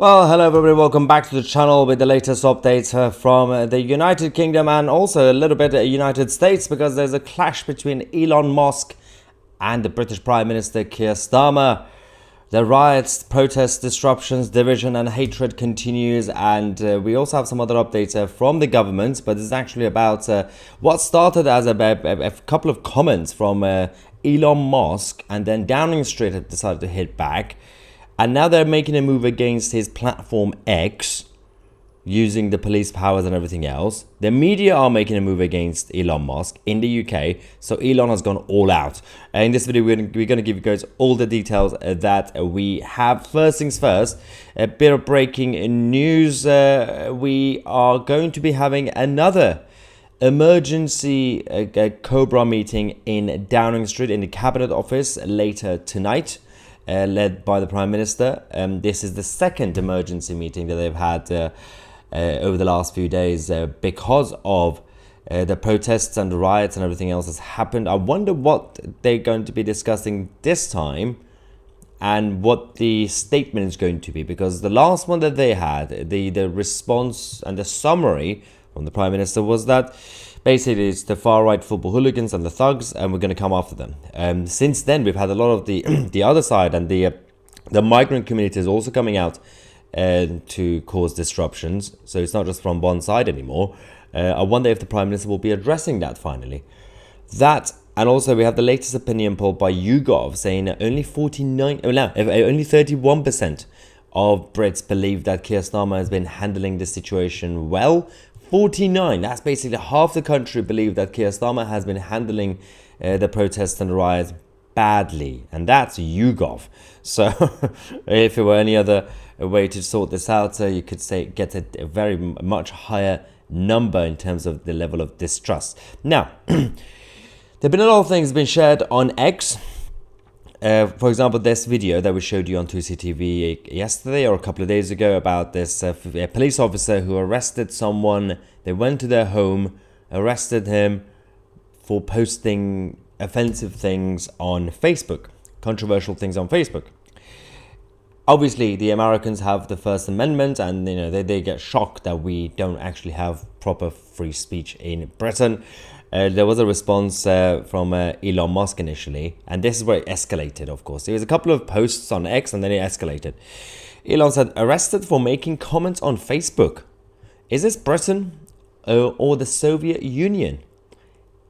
Well, hello everybody, welcome back to the channel with the latest updates from the United Kingdom and also a little bit United States, because there's a clash between Elon Musk and the British Prime Minister Keir Starmer. The riots, protests, disruptions, division and hatred continues, and we also have some other updates from the government, but it's actually about what started as a couple of comments from Elon Musk, and then Downing Street had decided to hit back. And now they're making a move against his platform X, using the police powers and everything else. The media are making a move against Elon Musk in the UK. So Elon has gone all out. In this video, we're going to give you guys all the details that we have. First things first, a bit of breaking news. We are going to be having another emergency Cobra meeting in Downing Street in the Cabinet Office later tonight. Led by the Prime Minister. This is the second emergency meeting that they've had over the last few days because of the protests and the riots and everything else that's happened. I wonder what they're going to be discussing this time and what the statement is going to be, because the last one that they had, the response and the summary from the Prime Minister was that basically it's the far-right football hooligans and the thugs, and we're going to come after them. Since then, we've had a lot of the other side, and the migrant community is also coming out to cause disruptions. So it's not just from one side anymore. I wonder if the Prime Minister will be addressing that finally. That, and also we have the latest opinion poll by YouGov saying that only 31% of Brits believe that Keir Starmer has been handling the situation well. 49, that's basically half the country, believe that Keir Starmer has been handling the protests and the riots badly, and that's YouGov. So if it were any other way to sort this out, you could say get a very much higher number in terms of the level of distrust. Now, there have been a lot of things been shared on X. For example, this video that we showed you on 2CTV yesterday or a couple of days ago about this police officer who arrested someone. They went to their home, arrested him for posting offensive things on Facebook, controversial things on Facebook. Obviously, the Americans have the First Amendment, and they get shocked that we don't actually have proper free speech in Britain. There was a response from Elon Musk initially, and this is where it escalated, of course. There was a couple of posts on X, and then it escalated. Elon said, arrested for making comments on Facebook. Is this Britain or the Soviet Union?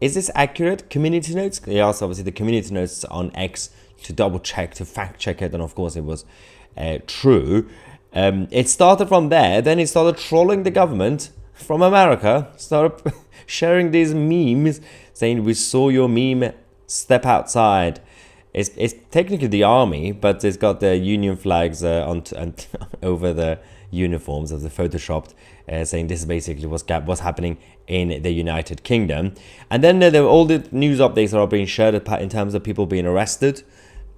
Is this accurate? Community notes? He asked, obviously, the community notes on X to double check, to fact check it, and of course it was true. It started from there, then he started trolling the government from America, started sharing these memes saying, we saw your meme, step outside. It's technically the army, but it's got the union flags and over the uniforms of the photoshopped, saying this is basically what's happening in the United Kingdom. And then all the news updates are being shared in terms of people being arrested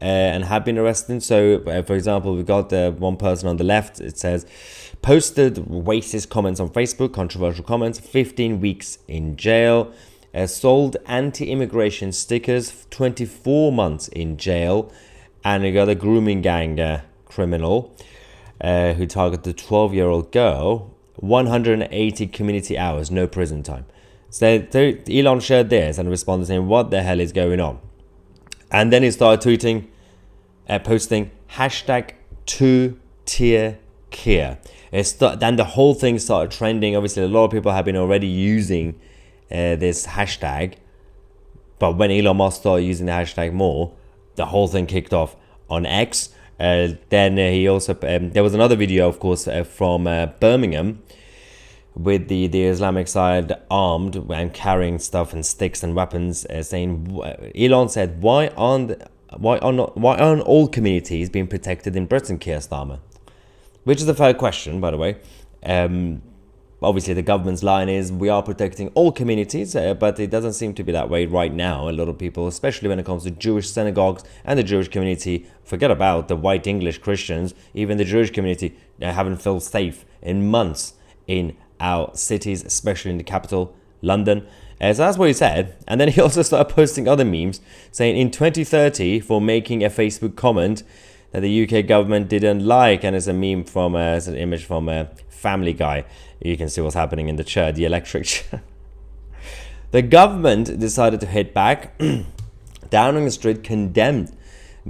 and have been arrested. So, for example, we've got one person on the left. It says, posted racist comments on Facebook, controversial comments, 15 weeks in jail. Sold anti-immigration stickers, 24 months in jail. And we got a grooming gang criminal who targeted a 12-year-old girl, 180 community hours, no prison time. So Elon shared this and responded saying, what the hell is going on? And then he started tweeting, posting hashtag 2-tier Keir. Then the whole thing started trending. Obviously, a lot of people have been already using this hashtag, but when Elon Musk started using the hashtag more, the whole thing kicked off on X. Then he also there was another video, of course, from Birmingham, with the Islamic side armed and carrying stuff and sticks and weapons, saying, Elon said, why aren't all communities being protected in Britain, Keir Starmer? Which is a fair question, by the way. Obviously, the government's line is we are protecting all communities, but it doesn't seem to be that way right now. A lot of people, especially when it comes to Jewish synagogues and the Jewish community, forget about the white English Christians, even the Jewish community haven't felt safe in months in our cities, especially in the capital, London. So that's what he said. And then he also started posting other memes saying in 2030, for making a Facebook comment, that the UK government didn't like, and it's a meme from it's an image from a Family Guy. You can see what's happening in the chair, the electric chair. The government decided to hit back. Downing Street condemned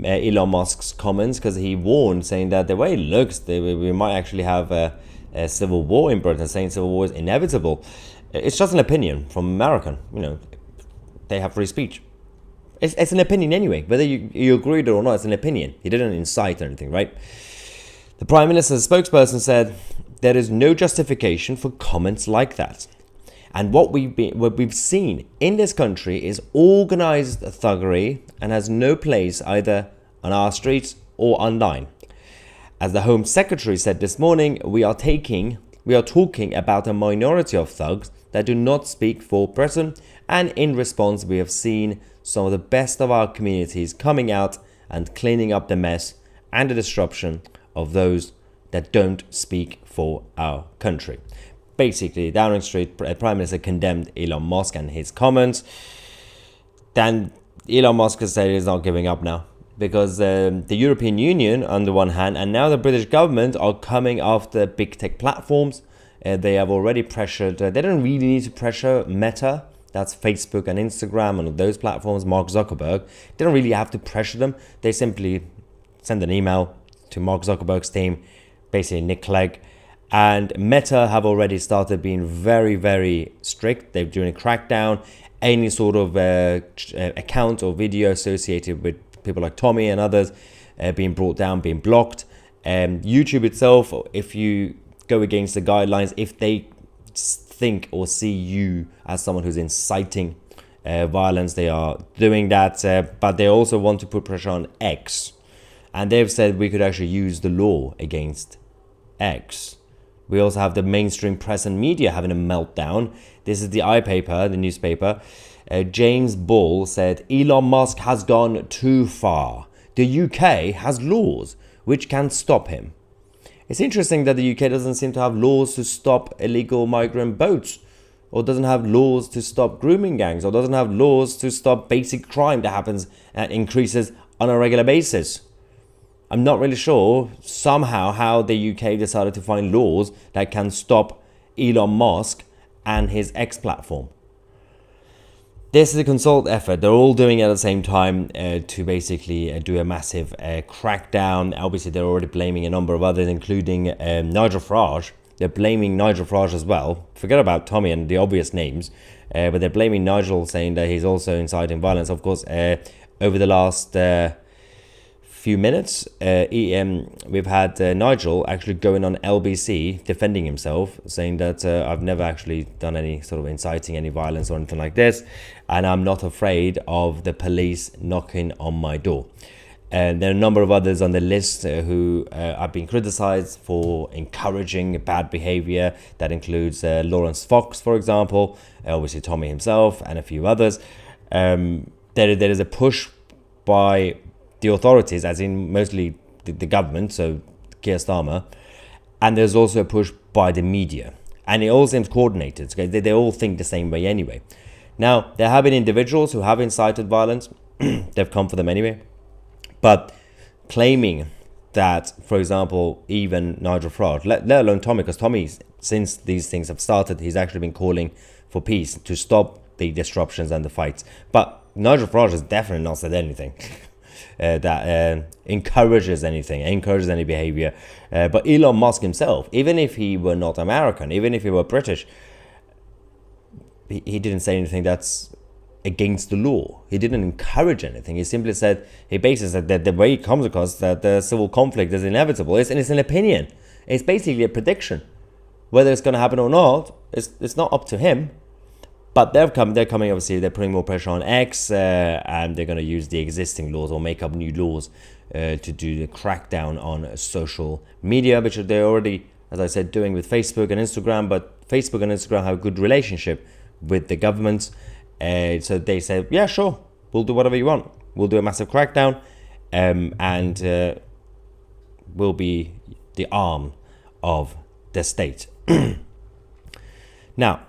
Elon Musk's comments because he warned, saying that the way it looks, we might actually have a civil war in Britain, saying civil war is inevitable. It's just an opinion from American. They have free speech. It's an opinion anyway. Whether you agree with it or not, it's an opinion. He didn't incite anything, right? The Prime Minister's spokesperson said, there is no justification for comments like that. And what we've seen in this country is organized thuggery and has no place either on our streets or online. As the Home Secretary said this morning, we are talking about a minority of thugs that do not speak for Britain, and in response we have seen some of the best of our communities coming out and cleaning up the mess and the disruption of those that don't speak for our country. Basically, Downing Street Prime Minister condemned Elon Musk and his comments. Then Elon Musk has said he's not giving up now, because the European Union, on the one hand, and now the British government are coming after big tech platforms. They have already pressured, they don't really need to pressure Meta, that's Facebook and Instagram and those platforms, Mark Zuckerberg. They don't really have to pressure them. They simply send an email to Mark Zuckerberg's team, basically Nick Clegg. And Meta have already started being very, very strict. They're doing a crackdown. Any sort of account or video associated with people like Tommy and others being brought down, being blocked. YouTube itself, if you go against the guidelines, if they think or see you as someone who's inciting violence, they are doing that. But they also want to put pressure on X. And they've said we could actually use the law against X. We also have the mainstream press and media having a meltdown. This is the iPaper, the newspaper. James Ball said, Elon Musk has gone too far. The UK has laws which can stop him. It's interesting that the UK doesn't seem to have laws to stop illegal migrant boats, or doesn't have laws to stop grooming gangs, or doesn't have laws to stop basic crime that happens and increases on a regular basis. I'm not really sure somehow how the UK decided to find laws that can stop Elon Musk and his X platform. This is a consult effort. They're all doing it at the same time to basically do a massive crackdown. Obviously, they're already blaming a number of others, including Nigel Farage. They're blaming Nigel Farage as well. Forget about Tommy and the obvious names, but they're blaming Nigel, saying that he's also inciting violence. Of course, over the last few minutes, we've had Nigel actually going on LBC defending himself, saying that I've never actually done any sort of inciting any violence or anything like this, and I'm not afraid of the police knocking on my door. And there are a number of others on the list who have been criticized for encouraging bad behavior. That includes Lawrence Fox, for example, obviously Tommy himself, and a few others. There is a push by the authorities, as in mostly the government, so Keir Starmer, and there's also a push by the media, and it all seems coordinated. Okay? They all think the same way anyway. Now, there have been individuals who have incited violence. They've come for them anyway, but claiming that, for example, even Nigel Farage, let alone Tommy, because Tommy, since these things have started, he's actually been calling for peace to stop the disruptions and the fights. But Nigel Farage has definitely not said anything that encourages any behavior. But Elon Musk himself, even if he were not American, even if he were British, he didn't say anything that's against the law. He didn't encourage anything. He simply said, he basically said that the way it comes across, that the civil conflict is inevitable. It's an opinion. It's basically a prediction. Whether it's going to happen or not, it's not up to him. But they're coming, obviously, they're putting more pressure on X, and they're going to use the existing laws or make up new laws to do the crackdown on social media, which they're already, as I said, doing with Facebook and Instagram. But Facebook and Instagram have a good relationship with the government. So they said, yeah, sure, we'll do whatever you want. We'll do a massive crackdown, and we'll be the arm of the state. Now,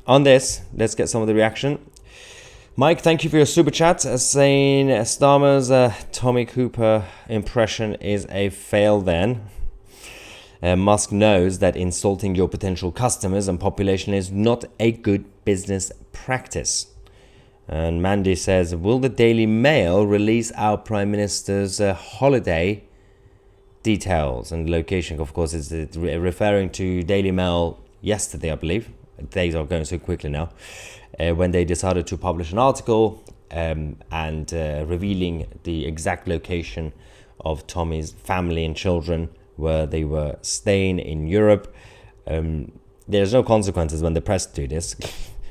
on this, let's get some of the reaction. Mike, thank you for your super chat. Saying Starmer's Tommy Cooper impression is a fail then. Musk knows that insulting your potential customers and population is not a good business practice. And Mandy says, will the Daily Mail release our Prime Minister's holiday details? And location, of course, is referring to Daily Mail yesterday, I believe. Days are going so quickly now. When they decided to publish an article and revealing the exact location of Tommy's family and children where they were staying in Europe. There's no consequences when the press do this.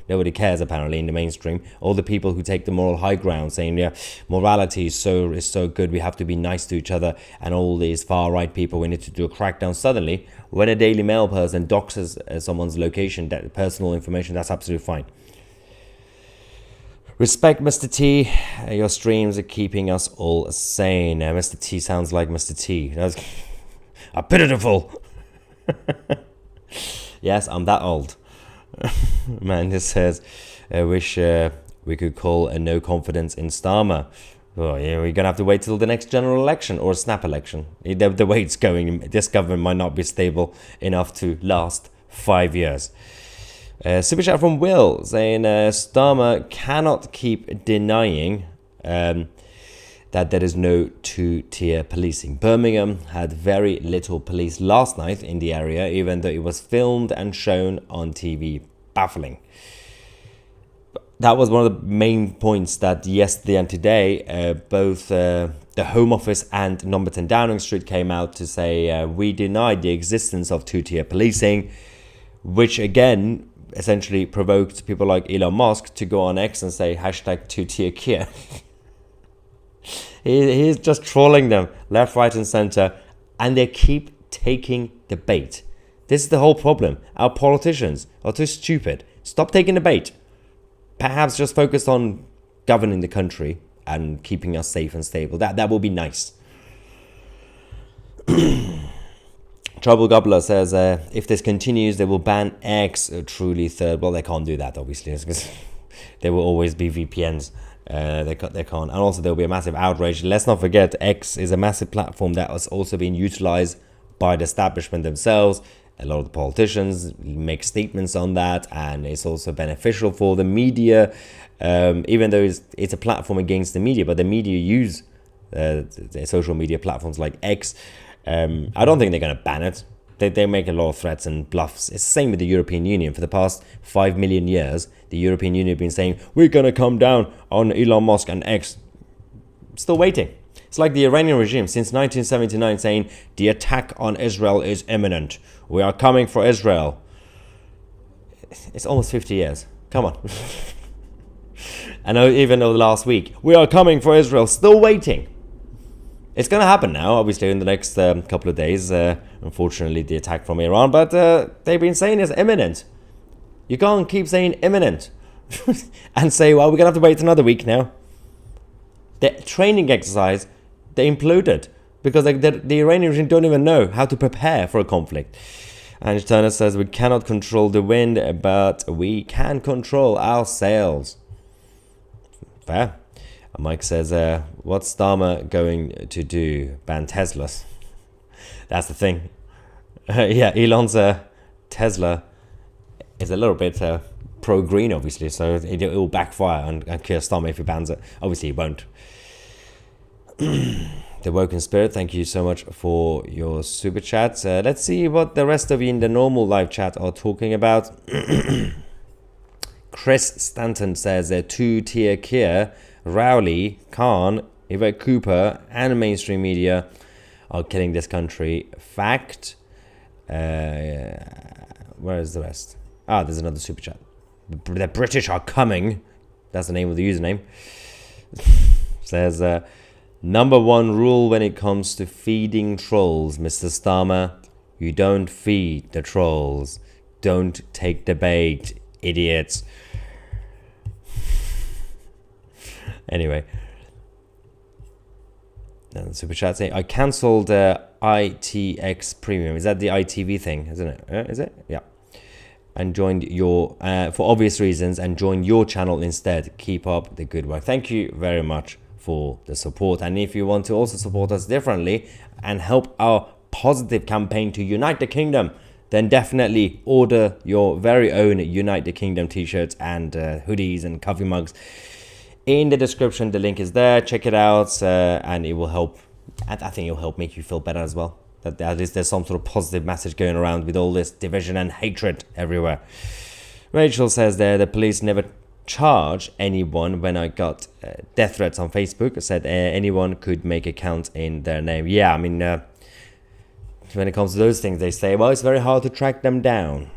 Nobody cares apparently in the mainstream. All the people who take the moral high ground saying, yeah, morality is so good, we have to be nice to each other, and all these far right people, we need to do a crackdown. Suddenly, when a Daily Mail person doxes someone's location, that personal information, that's absolutely fine. Respect, Mr. T. Your streams are keeping us all sane. Mr. T sounds like Mr. T. That's a pitiful. Yes, I'm that old. Man, this says, I wish we could call a no confidence in Starmer. Oh, yeah, we're going to have to wait till the next general election or a snap election. The way it's going, this government might not be stable enough to last 5 years. Super chat from Will saying Starmer cannot keep denying that there is no two-tier policing. Birmingham had very little police last night in the area, even though it was filmed and shown on TV. Baffling. That was one of the main points that yesterday and today, both the Home Office and Number 10 Downing Street came out to say we denied the existence of two-tier policing, which again essentially provoked people like Elon Musk to go on X and say hashtag two-tier Keir. He's just trolling them left, right and center, and they keep taking the bait. This is the whole problem. Our politicians are too stupid. Stop taking the bait. Perhaps just focus on governing the country and keeping us safe and stable. That will be nice. Trouble Gobbler says, if this continues, they will ban X truly third. Well, they can't do that, obviously, because there will always be VPNs. They can't. And also there will be a massive outrage. Let's not forget, X is a massive platform that was also being utilized by the establishment themselves. A lot of the politicians make statements on that, and it's also beneficial for the media, even though it's a platform against the media, but the media use the social media platforms like X. I don't think they're going to ban it. They make a lot of threats and bluffs. It's the same with the European Union. For the past 5 million years, the European Union have been saying, we're going to come down on Elon Musk and X. Still waiting. It's like the Iranian regime since 1979 saying, the attack on Israel is imminent. We are coming for Israel. It's almost 50 years. Come on. And even over the last week, we are coming for Israel. Still waiting. It's going to happen now, obviously, in the next couple of days. Unfortunately, the attack from Iran. But they've been saying it's imminent. You can't keep saying imminent and say, well, we're going to have to wait another week now. The training exercise, they imploded because the Iranian regime don't even know how to prepare for a conflict. And Turner says, we cannot control the wind, but we can control our sails. Fair. Mike says, what's Starmer going to do? Ban Teslas. That's the thing. Yeah, Elon's Tesla is a little bit pro-green, obviously, so it will backfire on Keir Starmer if he bans it. Obviously, he won't. The Woken Spirit, thank you so much for your super chat. Let's see what the rest of you in the normal live chat are talking about. Chris Stanton says, two-tier Keir, Rowley, Khan, Yvette Cooper, and mainstream media are killing this country. Fact. Where is the rest? There's another super chat. The British are coming. That's the name of the username. Says, number one rule when it comes to feeding trolls, Mr. Starmer, you don't feed the trolls. Don't take the bait, idiots. Anyway, super chat saying, I cancelled ITX Premium. Is that the ITV thing, isn't it? Is it? Yeah. and joined your, for obvious reasons, and joined your channel instead. Keep up the good work. Thank you very much for the support. And if you want to also support us differently and help our positive campaign to unite the kingdom, then definitely order your very own Unite the Kingdom t-shirts and hoodies and coffee mugs. In the description, the link is there. Check it out, and it will help. I think it will help make you feel better as well. That at least there's some sort of positive message going around with all this division and hatred everywhere. Rachel says there, the police never charged anyone when I got death threats on Facebook. It said anyone could make a count in their name. Yeah, I mean, when it comes to those things, they say, well, it's very hard to track them down.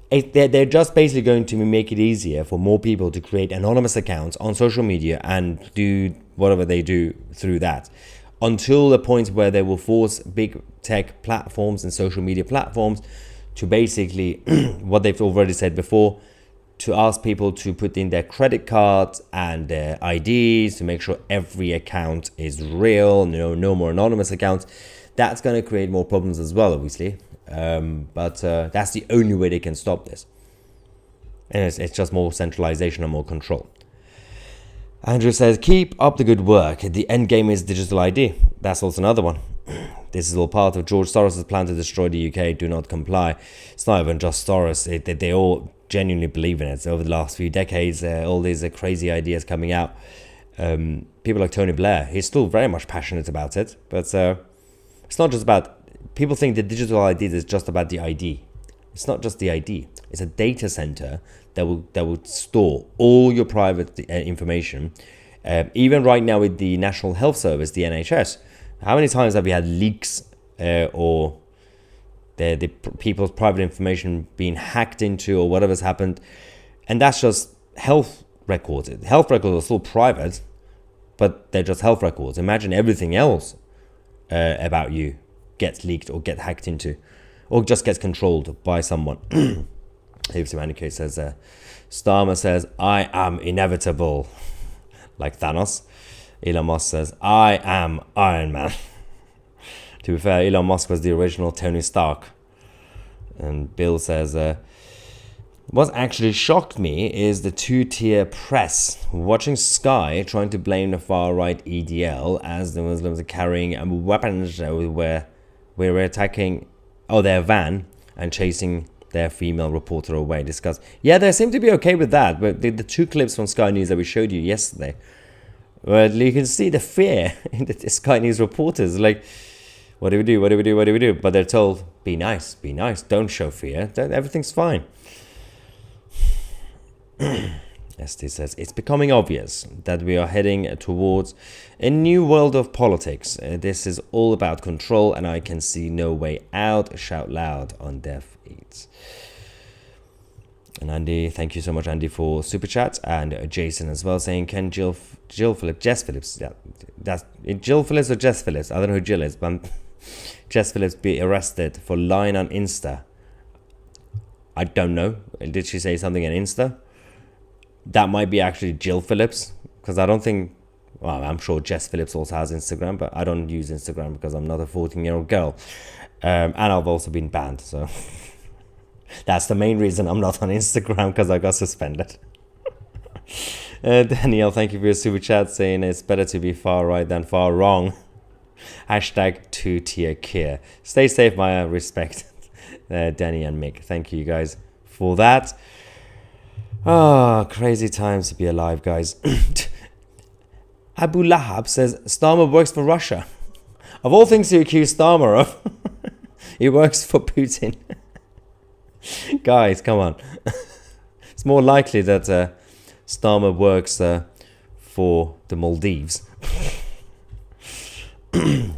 They're just basically going to make it easier for more people to create anonymous accounts on social media and do whatever they do through that, until the point where they will force big tech platforms and social media platforms to basically, what they've already said before, to ask people to put in their credit cards and their IDs to make sure every account is real, no more anonymous accounts. That's going to create more problems as well, obviously. But that's the only way they can stop this. And it's just more centralization and more control. Andrew says, keep up the good work. The end game is digital ID. That's also another one. This is all part of George Soros's plan to destroy the UK. Do not comply. It's not even just Soros. They all genuinely believe in it. So over the last few decades, all these crazy ideas coming out. People like Tony Blair, he's still very much passionate about it. But it's not just about... People think the digital ID is just about the ID. It's not just the ID. It's a data center that will store all your private information. Even right now with the National Health Service, the NHS, how many times have we had leaks or the people's private information being hacked into or whatever's happened? And that's just health records. Health records are still private, but they're just health records. Imagine everything else about you gets leaked or get hacked into, or just gets controlled by someone. Humanity says, Starmer says, I am inevitable, like Thanos. Elon Musk says, I am Iron Man. To be fair, Elon Musk was the original Tony Stark. And Bill says, what actually shocked me is the two-tier press. Watching Sky trying to blame the far-right EDL as the Muslims are carrying weapons where we're attacking their van and chasing their female reporter away. Yeah, they seem to be okay with that. But the two clips from Sky News that we showed you yesterday, well, you can see the fear in the Sky News reporters. Like, what do we do? What do we do? What do we do? But they're told, be nice, don't show fear. Everything's fine. Esty says, it's becoming obvious that we are heading towards a new world of politics. This is all about control and I can see no way out. Shout loud on Deaf Eats. And Andy, thank you so much, Andy, for super chat. And Jason as well saying, can Jess Phillips, yeah, that's Jill Phillips or Jess Phillips? I don't know who Jill is, but Jess Phillips be arrested for lying on Insta? I don't know. Did she say something on Insta? That might be actually Jill Phillips, because I don't think... Well, I'm sure Jess Phillips also has Instagram, but I don't use Instagram because I'm not a 14-year-old girl. And I've also been banned, so... That's the main reason I'm not on Instagram, because I got suspended. Danielle, thank you for your super chat, saying it's better to be far right than far wrong. Hashtag 2-tier Keir. Stay safe, Maya. Respect. Danny and Mick. Thank you guys for that. Crazy times to be alive, guys. Abu Lahab says Starmer works for Russia. Of all things to accuse Starmer of, he works for Putin. Guys, come on. It's more likely that Starmer works for the Maldives.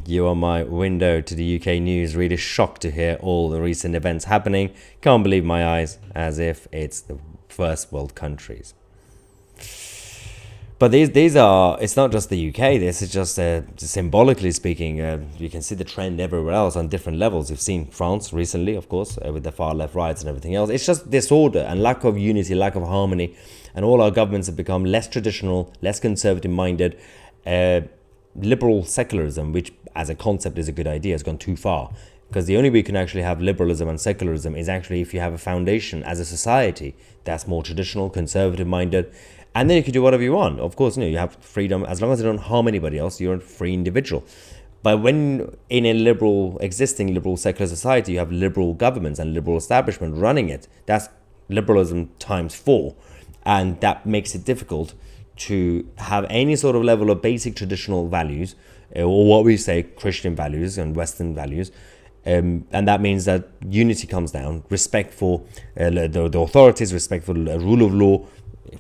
You are my window to the UK news. Really shocked to hear all the recent events happening. Can't believe my eyes, as if it's the first world countries. But these are, it's not just the UK. This is just symbolically speaking, you can see the trend everywhere else on different levels. You've seen France recently, of course, with the far left riots and everything else. It's just disorder and lack of unity, lack of harmony, and all our governments have become less traditional, less conservative minded. Liberal secularism, which as a concept is a good idea, has gone too far. Because the only way you can actually have liberalism and secularism is actually if you have a foundation as a society that's more traditional, conservative minded, and then you can do whatever you want. Of course, you have freedom as long as you don't harm anybody else. You're a free individual. But when in a existing liberal secular society, you have liberal governments and liberal establishment running it, that's liberalism times 4. And that makes it difficult to have any sort of level of basic traditional values, or what we say Christian values and Western values. And that means that unity comes down, respect for the authorities, respect for the rule of law,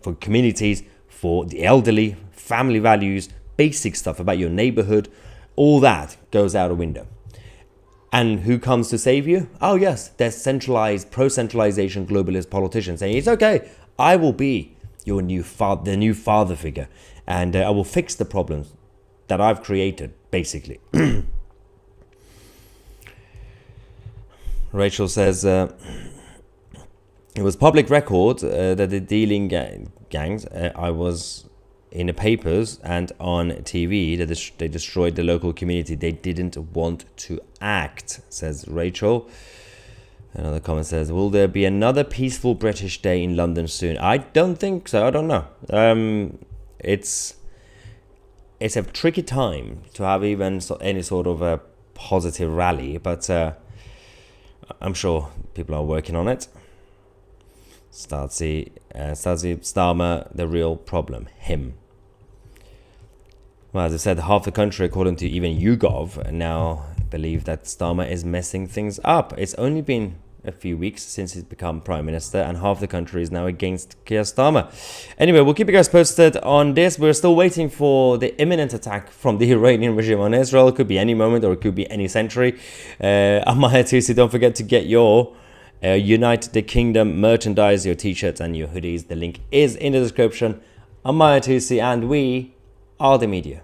for communities, for the elderly, family values, basic stuff about your neighborhood. All that goes out the window. And who comes to save you? Oh yes, there's centralized, pro-centralization globalist politicians saying, it's okay, I will be your new father figure, and I will fix the problems that I've created, basically. Rachel says, it was public record that the dealing gangs, I was in the papers and on TV, that they destroyed the local community. They didn't want to act, says Rachel. Another comment says, will there be another peaceful British day in London soon? I don't think so. I don't know. It's a tricky time to have even any sort of a positive rally, but I'm sure people are working on it. Starmer, the real problem, him. Well, as I said, half the country, according to even YouGov, now believe that Starmer is messing things up. It's only been a few weeks since he's become Prime Minister, and half the country is now against Keir Starmer. Anyway, we'll keep you guys posted on this. We're still waiting for the imminent attack from the Iranian regime on Israel. It could be any moment, or it could be any century. I'm Maya Tusi. Don't forget to get your Unite the Kingdom merchandise, your t-shirts and your hoodies. The link is in the description. I'm Maya Tusi, and we are the media.